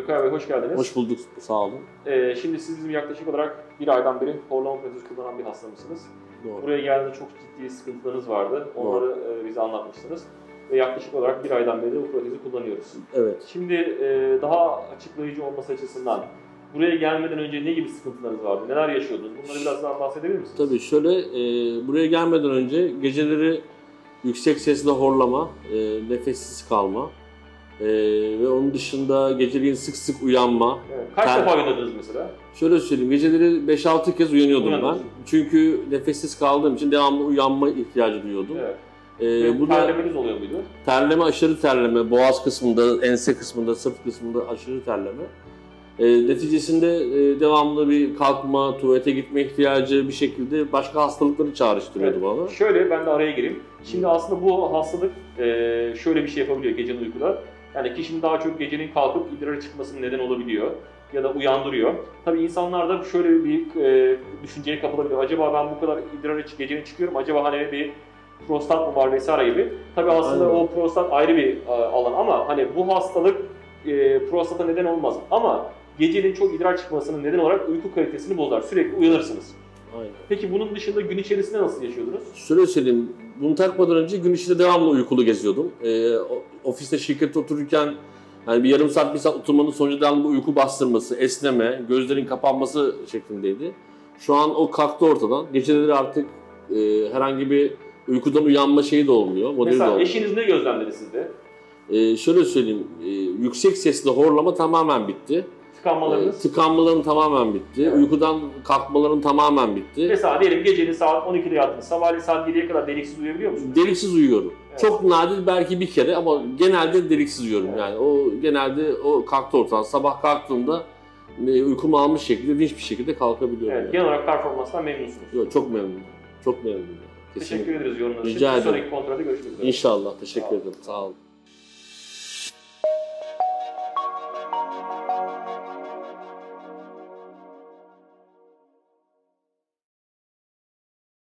Gökay Bey hoş geldiniz. Hoş bulduk, sağ olun. Şimdi siz bizim yaklaşık olarak bir aydan beri horlama protezi kullanan bir hastamızsınız. Doğru. Buraya geldiğinde çok ciddi sıkıntılarınız vardı. Onları bize anlatmıştınız. Ve yaklaşık olarak bir aydan beri bu protezi kullanıyoruz. Evet. Şimdi daha açıklayıcı olması açısından buraya gelmeden önce ne gibi sıkıntılarınız vardı? Neler yaşıyordunuz? Bunları biraz daha bahsedebilir misiniz? Tabii şöyle, buraya gelmeden önce geceleri yüksek sesle horlama, nefessiz kalma ve onun dışında geceleyin sık sık uyanma. Evet. Kaç defa uyanırdınız mesela? Şöyle söyleyeyim, geceleri 5-6 kez uyanıyordum ben. Uyanıyorsun. Çünkü nefessiz kaldığım için devamlı uyanma ihtiyacı duyuyordum. Evet. Bu da Terlemeniz oluyor muydu? terleme, aşırı terleme, boğaz kısmında, ense kısmında, sırt kısmında aşırı terleme. Neticesinde devamlı bir kalkma, tuvalete gitme ihtiyacı bir şekilde başka hastalıkları çağrıştırıyordu bana. Şöyle ben de araya gireyim. Şimdi aslında bu hastalık şöyle bir şey yapabiliyor gecenin uykuda. Yani kişinin daha çok gecenin kalkıp idrara çıkmasının neden olabiliyor ya da uyandırıyor. Tabii insanlar da şöyle bir düşünceye kapılabiliyor. Acaba ben bu kadar idrara gecenin çıkıyorum, acaba hani bir prostat mı var vesaire gibi. Tabii aslında Aynen. o prostat ayrı bir alan ama hani bu hastalık prostata neden olmaz. Ama gecenin çok idrar çıkmasının neden olarak uyku kalitesini bozar. Sürekli uyanırsınız. Aynen. Peki bunun dışında gün içerisinde nasıl yaşıyordunuz? Şöyle söyleyeyim, bunu takmadan önce gün içinde devamlı uykulu geziyordum. Ofiste, şirkette otururken yani bir yarım saat, bir saat oturmanın sonucu devamlı uyku bastırması, esneme, gözlerin kapanması şeklindeydi. Şu an o kalktı ortadan. Geceleri artık herhangi bir uykudan uyanma şeyi de olmuyor. Mesela eşiniz ne gözlemledi sizde? Şöyle söyleyeyim, yüksek sesle horlama tamamen bitti. Tıkanmalarınız? Tıkanmaların tamamen bitti. Evet. Uykudan kalkmaların tamamen bitti. Mesela diyelim gecenin saat 12'de yattınız, sabahleyin saat 7'ye kadar deliksiz uyuyabiliyor musunuz? Deliksiz uyuyorum. Evet. Çok nadir belki bir kere ama genelde deliksiz uyuyorum. Evet. Yani o genelde o kalktı ortadan. Sabah kalktığımda uykumu almış şekilde, dinç bir şekilde kalkabiliyorum. Evet, Yani. genel olarak performanstan memnunsunuz. Yok, çok memnunum. Çok memnunum. Teşekkür ederiz yorumlarınız için. Rica Bir ederim. sonraki kontrolde görüşmek üzere. İnşallah. Teşekkür Sağ olun. ederim. Sağ olun.